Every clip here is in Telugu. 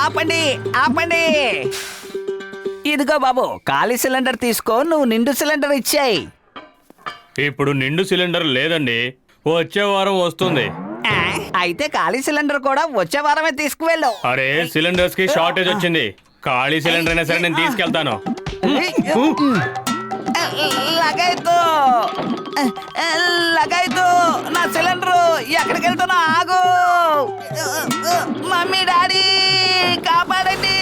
ఆపండి ఆపండి. ఇదిగో బాబు, ఖాళీ సిలిండర్ తీసుకో, నువ్వు నిండు సిలిండర్ ఇచ్చాయి. ఇప్పుడు నిండు సిలిండర్ లేదండి, వచ్చే వారం వస్తుంది. అయితే ఖాళీ సిలిండర్ కూడా వచ్చే వారమే తీసుకువెళ్ళు. అరే సిలిండర్స్ కి షార్టేజ్ వచ్చింది, ఖాళీ సిలిండర్ అయినా సరే నేను తీసుకెళ్తాను. లగాయితూ నా సిలిండరు ఎక్కడికి వెళ్తున్నా, ఆగు. మమ్మీ డాడీ కాపాడండి.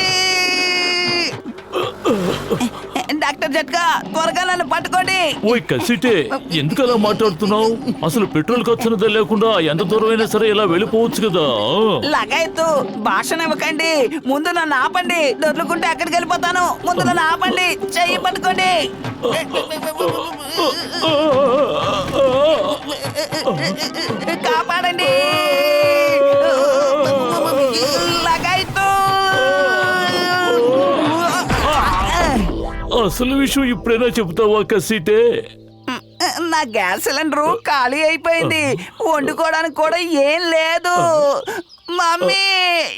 డాక్టర్ జట్కా, త్వరగా నన్ను పట్టుకోండి. ఓయ్ కసిటే, ఎందుకు అలా మాట్లాడుతున్నావు? అసలు పెట్రోల్ ఖర్చునదే లేకుండా ఎంత దూరమైనా సరే ఇలా వెళ్ళిపోవచ్చు కదా. లగాయత్తు భాషణ ఇవ్వకండి, ముందు నన్ను ఆపండి. దొర్లుకుంటే ఎక్కడికి వెళ్ళిపోతాను. ముందు నన్ను ఆపండి, చెయ్యి పట్టుకోండి. కాపాడండి లగాయత్తు. అసలు విషయం ఇప్పుడైనా చెబుతావా కసిటే? నా గ్యాస్ సిలిండర్ ఖాళీ అయిపోయింది, వండుకోవడానికి కూడా ఏం లేదు. మమ్మీ,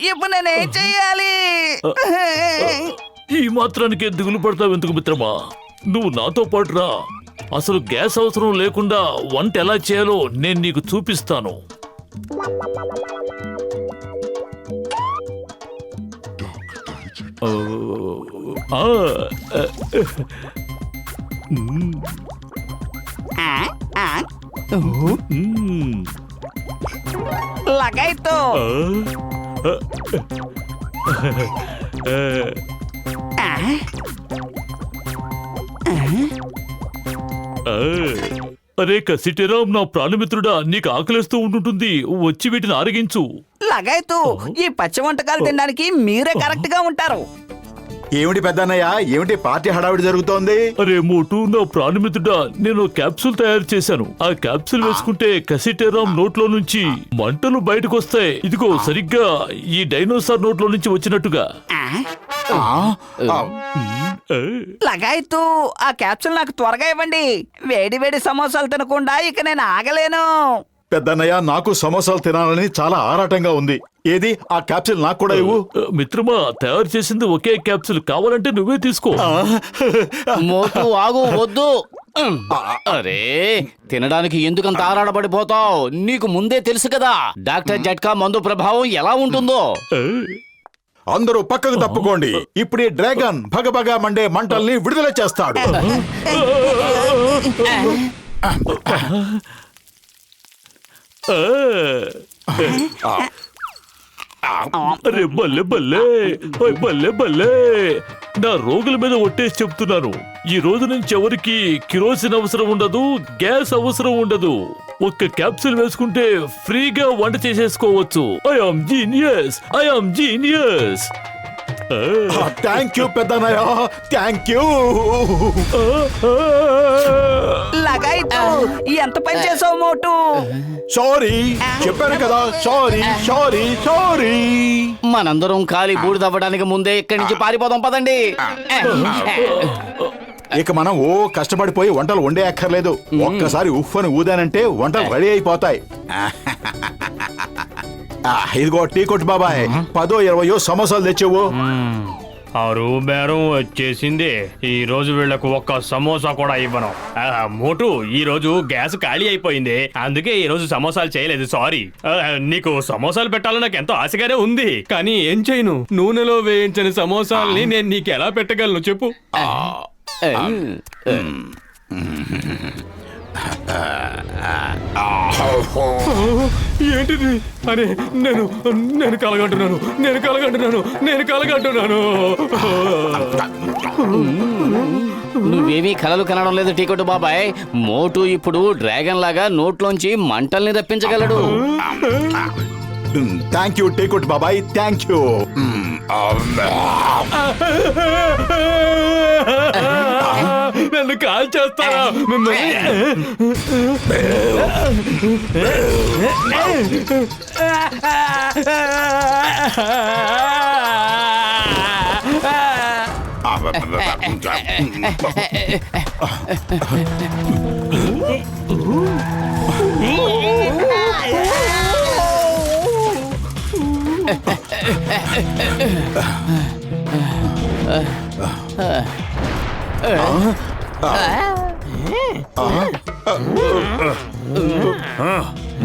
ఇప్పుడు నేనేం చెయ్యాలి? ఈ మాత్రానికి దిగులు పడతావు ఎందుకు మిత్రమా? నువ్వు నాతో పాటు రా. అసలు గ్యాస్ అవసరం లేకుండా వంట ఎలా చేయాలో నేను నీకు చూపిస్తాను. లగాయత్తు. అరే కసిటేరామ్, నా ప్రాణమిత్రుడా, నీకు ఆకలిస్తూ ఉంటుంటుంది, వచ్చి వీటిని ఆరగించు. లగాయత్తు, ఈ పచ్చి వంటకాలు తినడానికి మీరే కరెక్ట్ గా ఉంటారు. ఏమిటి పెద్దన్నయ్య, ఏమిటి పార్టీ హడావిడి జరుగుతోంది? అరే మోటు, నా ప్రాణమిత్రుడా, నేను క్యాప్సూల్ తయారు చేశాను. ఆ క్యాప్సూల్ వేసుకుంటే కసిటేరామ్ నోట్లో నుంచి మంటలు బయటకు వస్తాయి. ఇదిగో సరిగ్గా ఈ డైనోసార్ నోట్లో నుంచి వచ్చినట్టుగా. లగాయత్తు, ఆ క్యాప్సూల్ నాకు త్వరగా ఇవ్వండి. వేడి వేడి సమోసాలు తినకుండా ఇక నేను ఆగలేను. పెద్దన్నయ్య, నాకు సమోసాలు తినాలని చాలా ఆరాటంగా ఉంది. ఏది ఆ క్యాప్సూల్ నాకు కూడా ఇవ్వు. మిత్రమా, తయారు చేసింది ఒకే క్యాప్సూల్, కావాలంటే నువ్వే తీసుకో. మోటు ఆగు, వద్దు. అరే, తినడానికి ఎందుకంత ఆరాటపడిపోతావు? నీకు ముందే తెలుసు కదా డాక్టర్ జట్కా మందు ప్రభావం ఎలా ఉంటుందో. అందరూ పక్కకు తప్పుకోండి. ఇప్పుడు ఈ డ్రాగన్ భగభగా మండే మంటల్ని విడుదల చేస్తాడు. అరే బల్లే బల్లే, బల్లే బల్లే, నా రోగుల మీద ఒట్టేసి చెప్తున్నాను, ఈ రోజు నుంచి ఎవరికి కిరోసిన్ అవసరం ఉండదు, గ్యాస్ అవసరం ఉండదు. ఒక్క క్యాప్సూల్ వేసుకుంటే ఫ్రీగా వంట చేసేసుకోవచ్చు. I am genius, I am genius. Thank you పెద్దన్నయ్య, థ్యాంక్ యూ. లగాయత్తు, ఎంత పని చేసావు మోటు? సారీ చెప్పాను కదా, సారీ సారీ సారీ. మనందరం ఖాళీ బూడిదవ్వడానికి ముందే ఇక్కడి నుంచి పారిపోదాం, పదండి. ఇక మనం కష్టపడిపోయి వంటలు వండే అక్కర్లేదు. ఒక్కసారి ఉఫ్ అని ఊదానంటే వంటలు రెడీ అయిపోతాయి. ఇదిగో టీ కొట్టు బాబాయ్, 10-20 సమోసాలు తెచ్చేవు. ఆరు బేరం వచ్చేసింది. ఈ రోజు వీళ్లకు ఒక్క సమోసా కూడా ఇవ్వను. మోటు, ఈ రోజు గ్యాస్ ఖాళీ అయిపోయింది, అందుకే ఈ రోజు సమోసాలు చేయలేదు. సారీ. నీకు సమోసాలు పెట్టాలని నాకు ఎంతో ఆశగానే ఉంది, కానీ ఏం చేయను. నూనెలో వేయించిన సమోసాల్ని నేను నీకు ఎలా పెట్టగలను చెప్పు. ఏంటిది? అరే నేను కలగంటున్నాను. నువ్వేమీ కలలు కనడం లేదు టీకొట్టు బాబాయ్. మోటు ఇప్పుడు డ్రాగన్ లాగా నోట్లోంచి మంటల్ని రప్పించగలడు. థ్యాంక్ యూ టీ కొట్టు బాబాయ్, థ్యాంక్ యూ. నన్ను కాల్ చేస్తారా?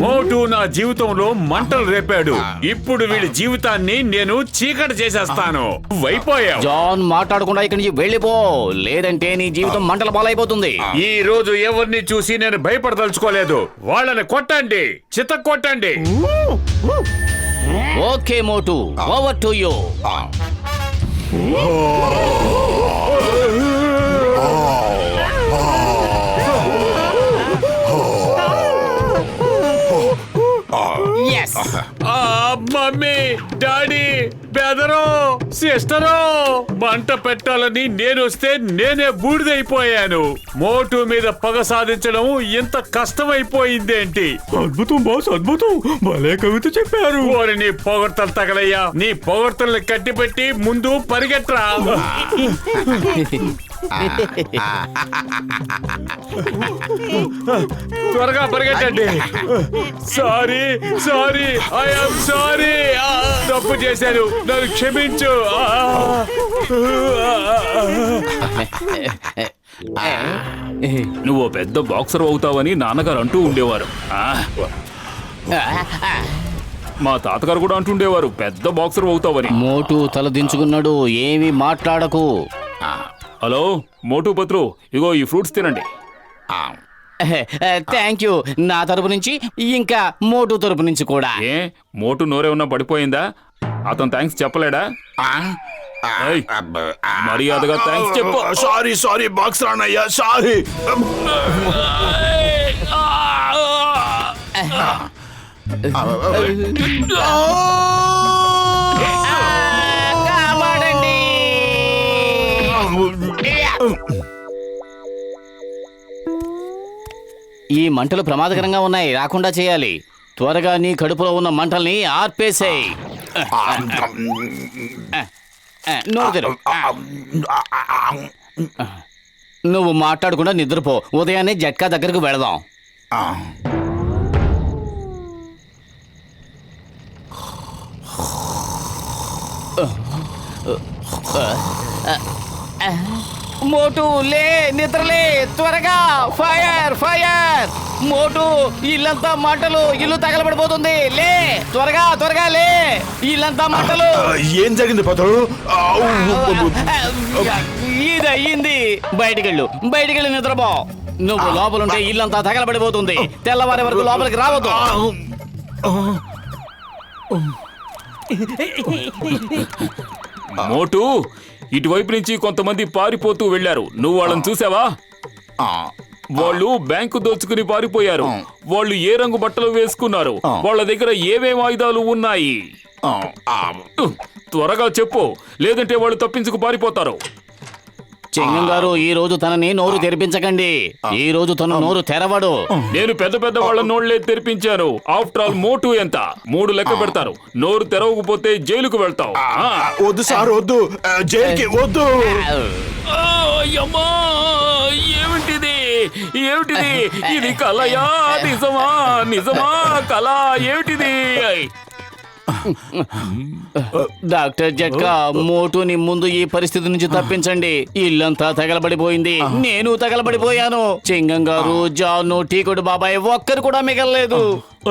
మోటు నా జీవితంలో మంటలు రేపాడు. ఇప్పుడు వీడి జీవితాన్ని నేను చీకటి చేసేస్తాను. వైపోయావు. జాన్ మాట్లాడకుండా ఇక్కడి నుంచి వెళ్ళిపో, లేదంటే నీ జీవితం మంటల పాలైపోతుంది. ఈ రోజు ఎవరిని చూసి నేను భయపడదలుచుకోలేదు. వాళ్ళని కొట్టండి, చిత్త కొట్టండి. Okay Motu, over to you. Mummy, daddy, brother, sister, మంట పెట్టాలని నేను వస్తే నేనే బూడిదైపోయాను. మోటు మీద పగ సాధించడం ఇంత కష్టమైపోయిందేంటి? అద్భుతం బాస్, అద్భుతం. భలే కవిత చెప్పారు. ఓరి నీ పొగడ్తలు తగలయ్యా. నీ పొగడ్తల్ని కట్టిపెట్టి ముందు పరిగెట్రా. త్వరగా పరిగెట్టండి. Sorry, sorry, I'm sorry. తప్పు చేశాను, నన్ను క్షమించు. నువ్వు పెద్ద బాక్సర్ అవుతావని నాన్నగారు అంటూ ఉండేవారు. మా తాతగారు కూడా అంటుండేవారు పెద్ద బాక్సర్ అవుతావని. మోటు తల దించుకున్నాడు, ఏమీ మాట్లాడకు. హలో మోటు పత్రు, ఇగో ఈ ఫ్రూట్స్ తినండి. Thank you. నా తరపు నుంచి, ఇంకా మోటు తరపు నుంచి కూడా. ఏ మోటు నోరేమన్నా పడిపోయిందా? అతను థ్యాంక్స్ చెప్పలేడా? ఏయ్, మర్యాదగా థ్యాంక్స్ చెప్పు. సారీ సారీ బాక్సర్ అన్నయ్య, సారీ. కాపాడండి. ఈ మంటలు ప్రమాదకరంగా ఉన్నాయి, రాకుండా చేయాలి. త్వరగా నీ కడుపులో ఉన్న మంటల్ని ఆర్పేసేయ్. నోరు తెరువు. నువ్వు మాట్లాడకుండా నిద్రపో, ఉదయాన్నే జట్కా దగ్గరకు వెళదాం. మోటు లే, నిద్రలే, త్వరగా. Fire, fire. మోటు, ఇల్లంతా మంటలు, ఇల్లు తగలబడిపోతుంది. లే, త్వరగా, త్వరగా లే. ఇల్లంతా మంటలు. ఏం జరిగింది పత్రు? ఇది అయ్యింది. బయటికెళ్ళు, బయటికెళ్ళి నిద్రపో. నువ్వు లోపలుంటే ఇల్లంతా తగలబడిపోతుంది. తెల్లవారి వరకు లోపలికి రావద్దు. మోటు, ఇటువైపు నుంచి కొంతమంది పారిపోతూ వెళ్లారు. నువ్వు వాళ్ళని చూసావా? వాళ్ళు బ్యాంకు దోచుకుని పారిపోయారు. వాళ్ళు ఏ రంగు బట్టలు వేసుకున్నారు? వాళ్ళ దగ్గర ఏమేం ఆయుధాలు ఉన్నాయి? త్వరగా చెప్పు, లేదంటే వాళ్ళు తప్పించుకు పారిపోతారు. చింగం గారు, ఈ రోజు తనని నోరు తెరిపించకండి. ఈ రోజు తను నోరు తెరవడు. నేను పెద్ద పెద్ద వాళ్ళ నోళ్లే తెరిపించాను. ఆఫ్టర్ ఆల్ మోటు ఎంత? 3 లెక్క పెడతారు. నోరు తెరవకపోతే జైలుకు వెళ్తావు. వద్దు సార్, వద్దు, జైలుకి వద్దు. అమ్మా, ఏమిటిది? ఏమిటిది? ఇది కలయా నిజమా? నిజమా కళ? ఏమిటిది? డాక్టర్ జట్కా, మోటుని ముందు ఈ పరిస్థితి నుంచి తప్పించండి. ఇల్లంతా తగలబడిపోయింది, నేను తగలబడిపోయాను. చింగం గారు, జాను, టీకొడు బాబాయ్ ఒక్కరు కూడా మిగలలేదు.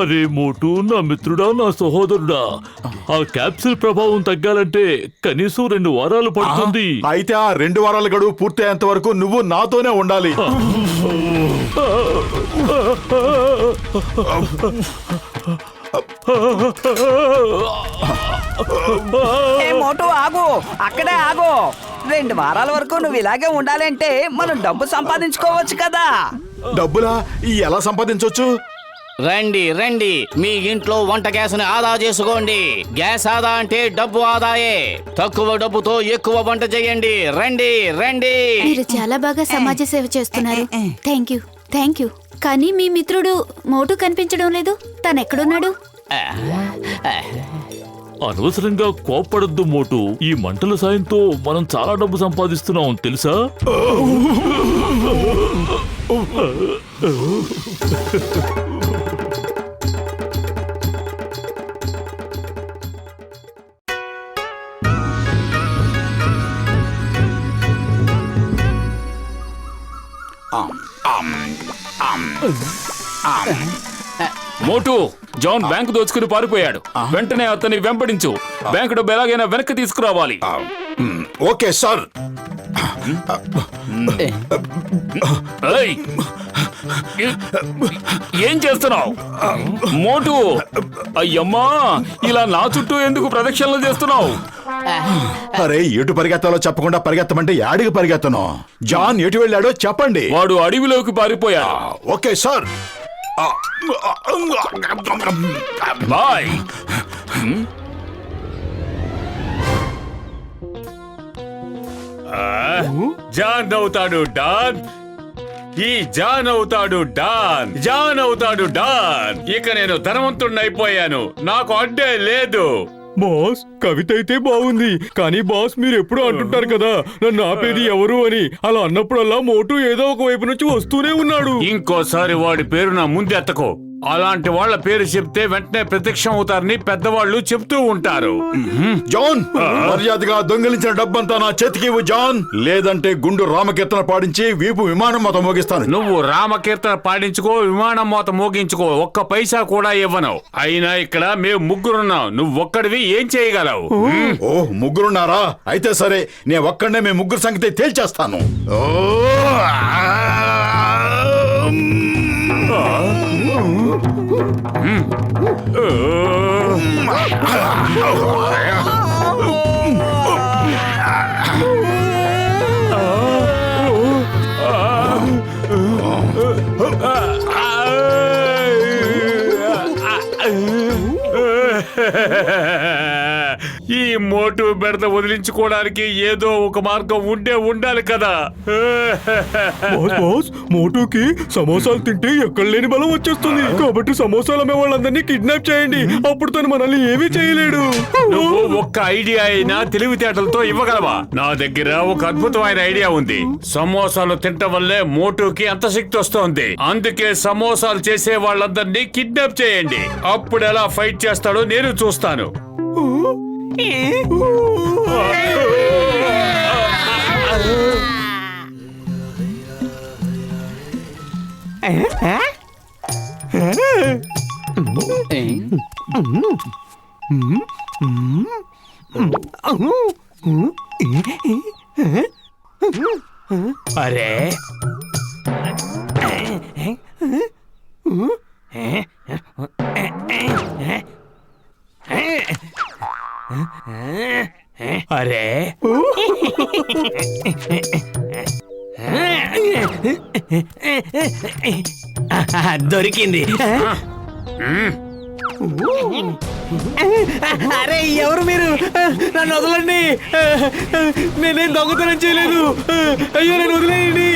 అరే మోటు, నా మిత్రుడా, నా సహోదరుడా, ఆ క్యాప్సిల్ ప్రభావం తగ్గాలంటే కనీసం 2 వారాలు పడుతుంది. అయితే ఆ 2 వారాల గడువు పూర్తయ్యేంత వరకు నువ్వు నాతోనే ఉండాలి. ఏ మోటు, ఆగు, అక్కడే ఆగు. 2 వారాల వరకు నువ్వు ఇలాగే ఉండాలంటే మనం డబ్బు సంపాదించుకోవచ్చు కదా. డబ్బులా? ఎలా సంపాదించవచ్చు? రండి, రండి, మీ ఇంట్లో వంట గ్యాస్ని ఆదా చేసుకోండి. గ్యాస్ ఆదా అంటే డబ్బు ఆదాయే. తక్కువ డబ్బుతో ఎక్కువ వంట చేయండి. రండి, రండి. మీరు చాలా బాగా సమాజ సేవ చేస్తున్నారు. Thank you. కానీ మీ మిత్రుడు మోటు కనిపించడం లేదు. తను ఎక్కడున్నాడు? అనవసరంగా కోప్పడద్దు మోటు. ఈ మంటల సాయంతో మనం చాలా డబ్బు సంపాదిస్తున్నాం తెలుసా? మోటు, జాన్ బ్యాంకు దోచుకుని పారిపోయాడు. వెంటనే అతన్ని వెంబడించు. బ్యాంకు డబ్బు ఎలాగైనా వెనక్కి తీసుకురావాలి. Okay sir. ఏయ్! ఏం చేస్తున్నావు మోటు? అయ్యమ్మా, ఇలా నా చుట్టూ ఎందుకు ప్రదక్షిణలు చేస్తున్నావు? అరే, ఎటు పరిగెత్తాలో చెప్పకుండా పరిగెత్తమంటే యాడికి పరిగెత్తను? జాన్ ఎటు వెళ్ళాడో చెప్పండి. వాడు అడవిలోకి పారిపోయాడు. Okay sir. బాయ్. జాన్ అవుతాడు డాన్. ఈ జాన్ అవుతాడు డాన్. జాన్ అవుతాడు డాన్. ఇక నేను ధనవంతుడిని అయిపోయాను. నాకు అడ్డే లేదు. బాస్, కవిత అయితే బాగుంది, కానీ బాస్ మీరు ఎప్పుడు అంటుంటారు కదా నన్ను ఆపేది ఎవరు అని. అలా అన్నప్పుడల్లా మోటు ఏదో ఒక వైపు నుంచి వస్తూనే ఉన్నాడు. ఇంకోసారి వాడి పేరు నా ముందెత్తకో. అలాంటి వాళ్ళ పేరు చెప్తే వెంటనే ప్రత్యక్షం అవుతారని పెద్దవాళ్ళు చెప్తూ ఉంటారు. జాన్, మర్యాదగా దొంగిలించిన డబ్బంతా నా చేతికి ఇవ్వు జాన్, లేదంటే గుండు రామకీర్తన పాడించి వీపు విమానం మొత్తం మోగిస్తాను. నువ్వు రామకీర్తన పాడించుకో, విమానం మోత మోగించుకో, ఒక్క పైసా కూడా ఇవ్వను. అయినా ఇక్కడ మేము ముగ్గురున్నాం, నువ్వు ఒక్కడివి ఏం చేయగలవు? ఓ, ముగ్గురున్నారా? అయితే సరే, నేను ఒక్కడనే మీ ముగ్గురు సంగతి తేల్చేస్తాను. ఈ మోటు బెడద వదిలించుకోవడానికి ఏదో ఒక మార్గం ఉండాలి కదా. బాస్, మోటుకి సమోసాలు తింటే ఎక్కడ లేని బలం వచ్చేస్తుంది. కాబట్టి సమోసాలు అమ్మే వాళ్ళందరినీ కిడ్నాప్ చేయండి, అప్పుడు తను మనల్ని ఏమీ చేయలేడు. నువ్వు ఒక్క ఐడియా అయినా తెలివితేటలతో ఇవ్వగలవా? నా దగ్గర ఒక అద్భుతమైన ఐడియా ఉంది. సమోసాలు తినటం వల్లే మోటుకి అంత శక్తి వస్తోంది. అందుకే సమోసాలు చేసే వాళ్ళందరినీ కిడ్నాప్ చేయండి. అప్పుడు ఎలా ఫైట్ చేస్తాడో నేను చూస్తాను. అరే, అరే, దొరికింది. అరే, ఎవరు మీరు? నన్ను వదలండి, నేనేం దొంగతనం చేయలేదు. అయ్యో, నన్ను వదిలేయండి.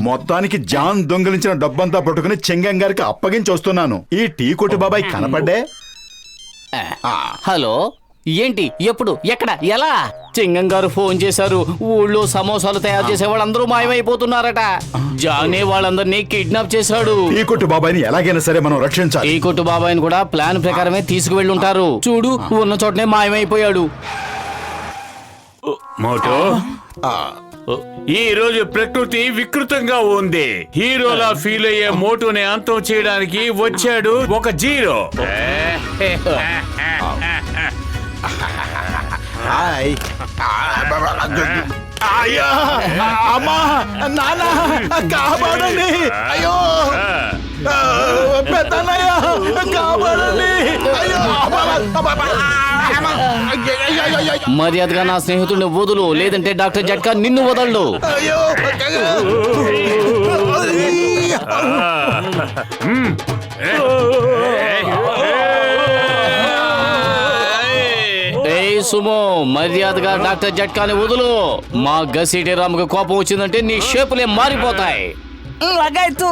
మొత్తానికి జాన్ దొంగిలించిన డబ్బంతా పట్టుకుని చెంగం గారికి అప్పగించి వస్తున్నాను. ఈ టీ కొట్టు బాబాయ్ కనపడ్డే? హలో, ఏంటి, ఎప్పుడు, ఎక్కడ, ఎలా? చింగం గారు ఫోన్ చేశారు. ఊళ్ళో సమోసాలు తయారు చేసే వాళ్ళందరూ మాయమైపోతున్నారట. జానే వాళ్ళందరినీ కిడ్నాప్ చేశాడు. టీ కొట్టు బాబాయ్ని ఎలాగైనా సరే మనం రక్షించాలి. ఈ కొట్టు బాబాయ్ని కూడా ప్లాన్ ప్రకారమే తీసుకువెళ్ళి ఉంటారు. చూడు, ఉన్న చోటనే మాయమైపోయాడు. మోటో, ఈ రోజు ప్రకృతి వికృతంగా ఉంది. హీరోలా ఫీల్ అయ్యే మోటుని అంతం చేయడానికి వచ్చాడు ఒక జీరో. హాయ్. అయ్యా, అమ్మా, నాన్న, కాపాడండి. అయ్యో, పెద్దన్నయ్య, కాపాడండి. అయ్యో, మర్యాదగా నా స్నేహితుడిని వదులు, లేదంటే డాక్టర్ జట్కా నిన్ను వదలడు. అయ్యో. ఏయ్ సుమో, మర్యాదగా డాక్టర్ జట్కాని వదులు. మా గసీటి రాముకి కోపం వచ్చిందంటే నీ షేపులే మారిపోతాయి. లగాయతు,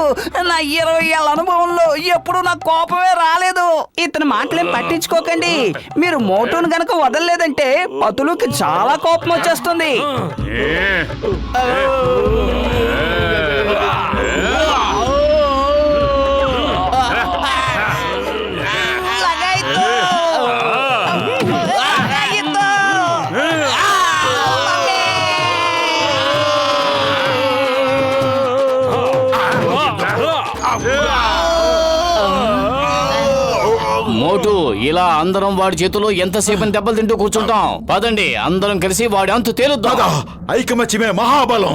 నా 20 ఏళ్ళ అనుభవంలో ఎప్పుడు నా కోపమే రాలేదు. ఇతని మాటలేం పట్టించుకోకండి. మీరు మోటును గనక వదలలేదంటే పతులుకి చాలా కోపం వచ్చేస్తుంది. మోటు ఇలా అందరం వాడి చేతిలో ఎంతసేపు దెబ్బలు తింటూ కూర్చుంటాం. పదండి అందరం కలిసి వాడి అంతు తేలుద్దాం. దాదా ఐకమత్యమే మహాబలం.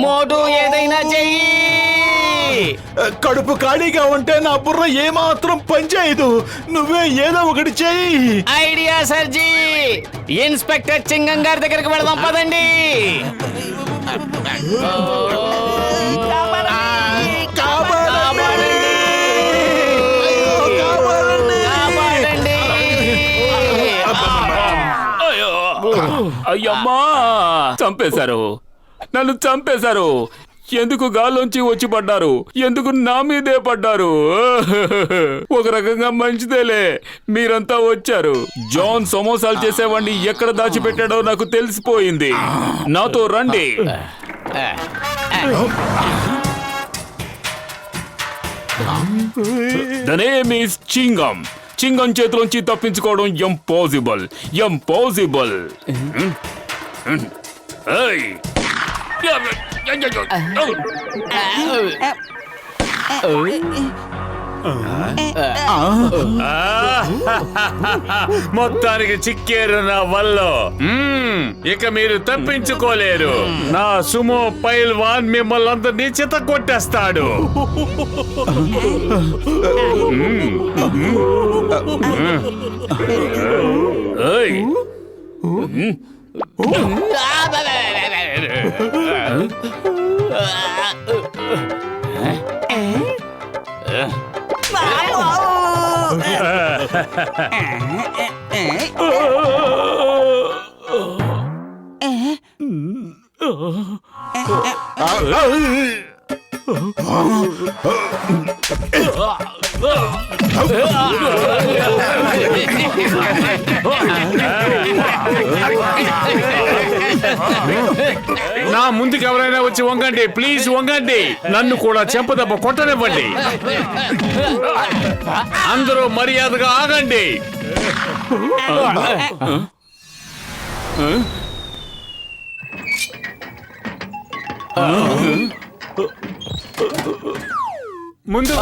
మోటు ఏదైనా చెయ్యి. కడుపు ఖాళీగా ఉంటే నా బుర్ర ఏమాత్రం పనిచేయదు. నువ్వే ఏదో ఒకటి చెయ్యి. ఐడియా సర్జీ. ఇన్స్పెక్టర్ చింగం గారి దగ్గరికి వెళదాం పదండి. అయ్యమ్మా, చంపేశారు, నన్ను చంపేశారు. ఎందుకు గాల్లోంచి వచ్చి పడ్డారు? ఎందుకు నా మీదే పడ్డారు? ఒక రకంగా మంచిదేలే, మీరంతా వచ్చారు. జాన్ సమోసాలు చేసేవాడిని ఎక్కడ దాచిపెట్టాడో నాకు తెలిసిపోయింది. నాతో రండి. The name is చింగం. చింగం చేతిలోంచి తప్పించుకోవడం ఇంపాసిబుల్. ఇంపాసిబుల్. మొత్తానికి చిక్కేరు నా వల్ల. ఇక మీరు తప్పించుకోలేరు. నా సుమో పైల్వాన్ మిమ్మల్ని అందరినీ చిత కొట్టేస్తాడు. నా ముందుకు ఎవరైనా వచ్చి వంగండి, ప్లీజ్ వంగండి. నన్ను కూడా చెంపదెబ్బ కొట్టనివ్వండి. అందరూ మర్యాదగా ఆగండి. ముందు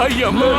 అయ్యమ్మా,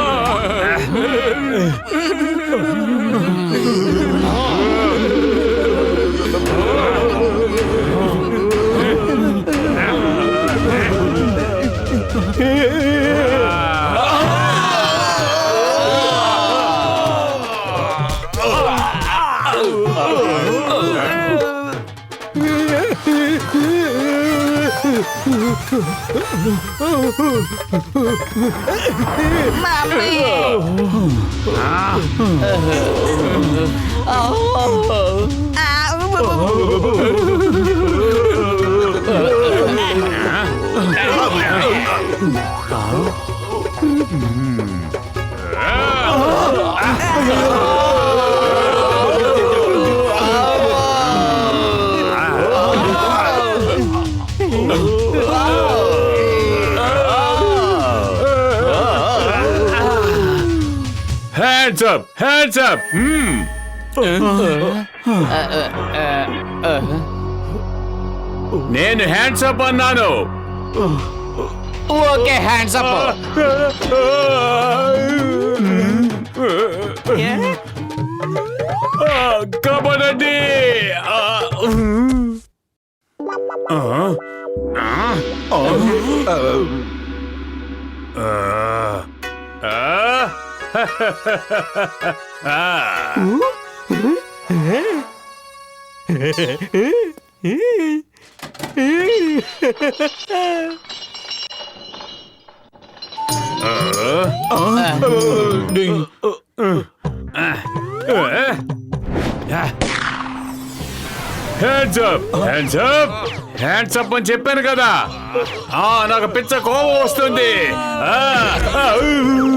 Hands up! Hands up! నేను హ్యాండ్స్ అప్ అన్నాను. Okay, hands up. Kabaddi. Hands up hands up hands up అని చెప్పాను కదా. నాకు పిచ్చ కోపం వస్తుంది.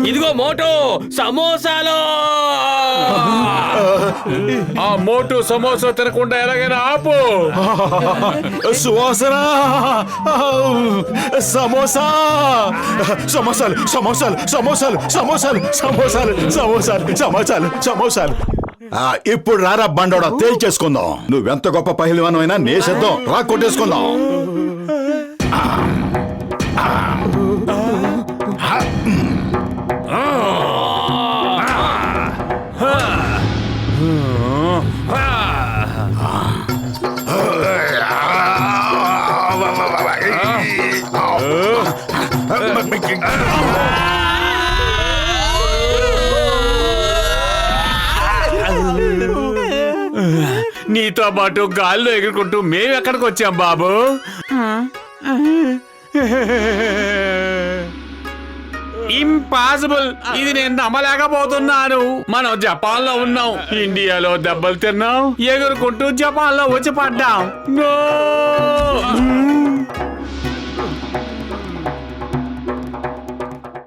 ఇదిగో మోటు సమోసాలు. ఆ మోటు సమోసా తినకుండా ఎలాగైనా ఆపు. సువాసన సమోసా సమోసాలు సమోసాలు సమోసాలు సమోసాలు సమోసాలు సమోసాలు సమోసాలు సమోసాలు. ఇప్పుడు రారా బండోడా తేల్చేసుకుందాం. నువ్వెంత గొప్ప పహిల్వానమైనా నేసేద్దాం. రా కొట్టేసుకుందాం. నీతో పాటు గాల్లో ఎగురుకుంటూ మేము ఎక్కడికి వచ్చాం బాబు? ఇంపాసిబుల్. ఇది నేను నమ్మలేకపోతున్నాను. మనం జపాన్ లో ఉన్నాం, ఇండియాలో దెబ్బలు తిన్నాం, ఎగురుకుంటూ జపాన్ లో వచ్చి పడ్డాం. No!